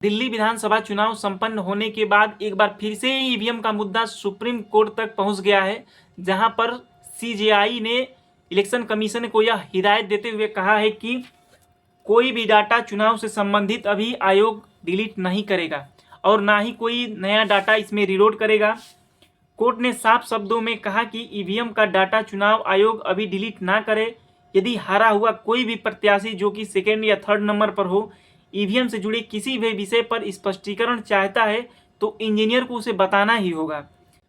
दिल्ली विधानसभा चुनाव संपन्न होने के बाद एक बार फिर से ईवीएम का मुद्दा सुप्रीम कोर्ट तक पहुंच गया है, जहां पर सीजेआई ने इलेक्शन कमीशन को यह हिदायत देते हुए कहा है कि कोई भी डाटा चुनाव से संबंधित अभी आयोग डिलीट नहीं करेगा और ना ही कोई नया डाटा इसमें रीलोड करेगा। कोर्ट ने साफ शब्दों में कहा कि ईवीएम का डाटा चुनाव आयोग अभी डिलीट ना करे। यदि हारा हुआ कोई भी प्रत्याशी जो कि सेकेंड या थर्ड नंबर पर हो, ईवीएम से जुड़े किसी भी विषय पर स्पष्टीकरण चाहता है तो इंजीनियर को उसे बताना ही होगा।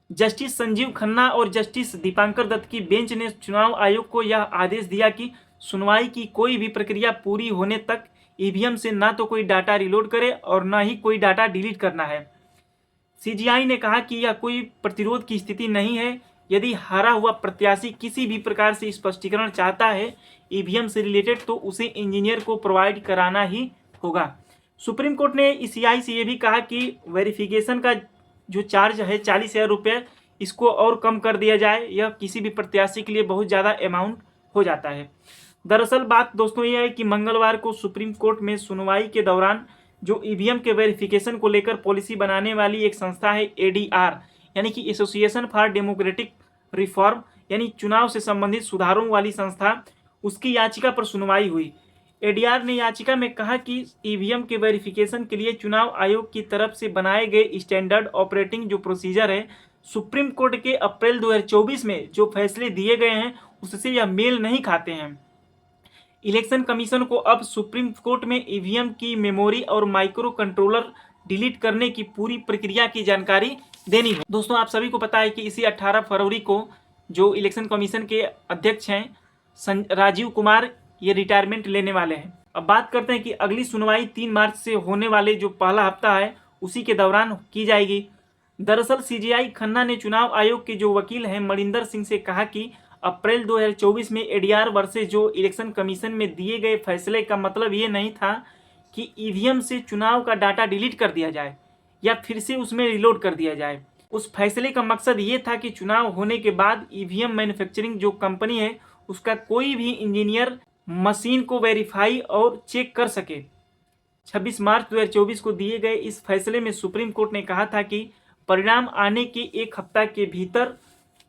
जस्टिस संजीव खन्ना और जस्टिस दीपांकर दत्त की बेंच ने चुनाव आयोग को यह आदेश दिया कि सुनवाई की कोई भी प्रक्रिया पूरी होने तक ईवीएम से ना तो कोई डाटा रिलोड करे और ना ही कोई डाटा डिलीट करना है। सीजीआई ने कहा कि यह कोई प्रतिरोध की स्थिति नहीं है। यदि हारा हुआ प्रत्याशी किसी भी प्रकार से स्पष्टीकरण चाहता है ईवीएम से रिलेटेड तो उसे इंजीनियर को प्रोवाइड कराना ही होगा। सुप्रीम कोर्ट ने ईसीआई से यह भी कहा कि वेरिफिकेशन का जो चार्ज है 40,000 रुपये, इसको और कम कर दिया जाए। यह किसी भी प्रत्याशी के लिए बहुत ज़्यादा अमाउंट हो जाता है। दरअसल बात दोस्तों यह है कि मंगलवार को सुप्रीम कोर्ट में सुनवाई के दौरान जो ईवीएम के वेरिफिकेशन को लेकर पॉलिसी बनाने वाली एक संस्था है एडीआर, यानी कि एसोसिएशन फॉर डेमोक्रेटिक रिफॉर्म, यानी चुनाव से संबंधित सुधारों वाली संस्था, उसकी याचिका पर सुनवाई हुई। एडीआर ने याचिका में कहा कि ईवीएम के वेरिफिकेशन के लिए चुनाव आयोग की तरफ से बनाए गए स्टैंडर्ड ऑपरेटिंग जो प्रोसीजर है, सुप्रीम कोर्ट के अप्रैल 2024 में जो फैसले दिए गए हैं उससे यह मेल नहीं खाते हैं। इलेक्शन कमीशन को अब सुप्रीम कोर्ट में ईवीएम की मेमोरी और माइक्रो कंट्रोलर डिलीट करने की पूरी प्रक्रिया की जानकारी देनी है। दोस्तों आप सभी को पता है कि इसी 18 फरवरी को जो इलेक्शन कमीशन के अध्यक्ष हैं राजीव कुमार, ये रिटायरमेंट लेने वाले हैं। अब बात करते हैं कि अगली सुनवाई 3 मार्च से होने वाले जो पहला हफ्ता है उसी के दौरान की जाएगी। दरअसल सीजीआई खन्ना ने चुनाव आयोग के जो वकील हैं मणिंदर सिंह से कहा कि अप्रैल 2024 में एडीआर वर्सेस जो इलेक्शन कमीशन में दिए गए फैसले का मतलब ये नहीं था कि ईवीएम से चुनाव का डाटा डिलीट कर दिया जाए या फिर से उसमें रिलोड कर दिया जाए। उस फैसले का मकसद ये था कि चुनाव होने के बाद ईवीएम मैन्युफैक्चरिंग जो कंपनी है उसका कोई भी इंजीनियर मशीन को वेरीफाई और चेक कर सके। 26 मार्च 2024 को दिए गए इस फैसले में सुप्रीम कोर्ट ने कहा था कि परिणाम आने के एक हफ्ता के भीतर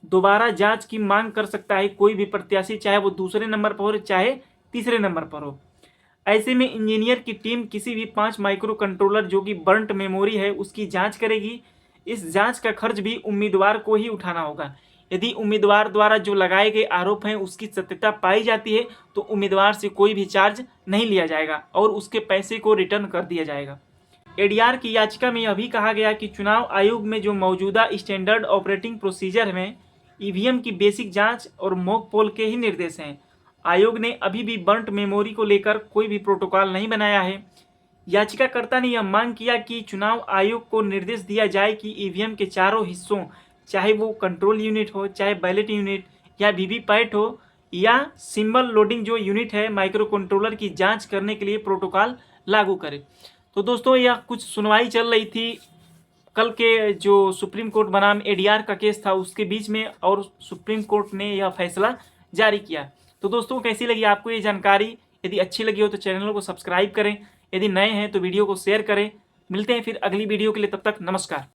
दोबारा जांच की मांग कर सकता है कोई भी प्रत्याशी, चाहे वो दूसरे नंबर पर हो चाहे तीसरे नंबर पर हो। ऐसे में इंजीनियर की टीम किसी भी 5 माइक्रो कंट्रोलर जो कि बर्न्ट मेमोरी है उसकी जांच करेगी। इस जांच का खर्च भी उम्मीदवार को ही उठाना होगा। यदि उम्मीदवार द्वारा जो लगाए गए आरोप हैं उसकी सत्यता पाई जाती है तो उम्मीदवार से कोई भी चार्ज नहीं लिया जाएगा और उसके पैसे को रिटर्न कर दिया जाएगा। एडीआर की याचिका में यह भी कहा गया कि चुनाव आयोग में जो मौजूदा स्टैंडर्ड ऑपरेटिंग प्रोसीजर में ईवीएम की बेसिक जांच और मॉक पोल के ही निर्देश हैं। आयोग ने अभी भी बर्न्ट मेमोरी को लेकर कोई भी प्रोटोकॉल नहीं बनाया है। याचिकाकर्ता ने यह मांग किया कि चुनाव आयोग को निर्देश दिया जाए कि ईवीएम के चारों हिस्सों, चाहे वो कंट्रोल यूनिट हो, चाहे बैलेट यूनिट या वीवीपैट हो या सिंबल लोडिंग जो यूनिट है माइक्रो कंट्रोलर की जांच करने के लिए प्रोटोकॉल लागू करे। तो दोस्तों यह कुछ सुनवाई चल रही थी कल के जो सुप्रीम कोर्ट बनाम एडीआर का केस था उसके बीच में और सुप्रीम कोर्ट ने यह फैसला जारी किया। तो दोस्तों कैसी लगी आपको ये जानकारी? यदि अच्छी लगी हो तो चैनल को सब्सक्राइब करें, यदि नए हैं तो वीडियो को शेयर करें। मिलते हैं फिर अगली वीडियो के लिए, तब तक नमस्कार।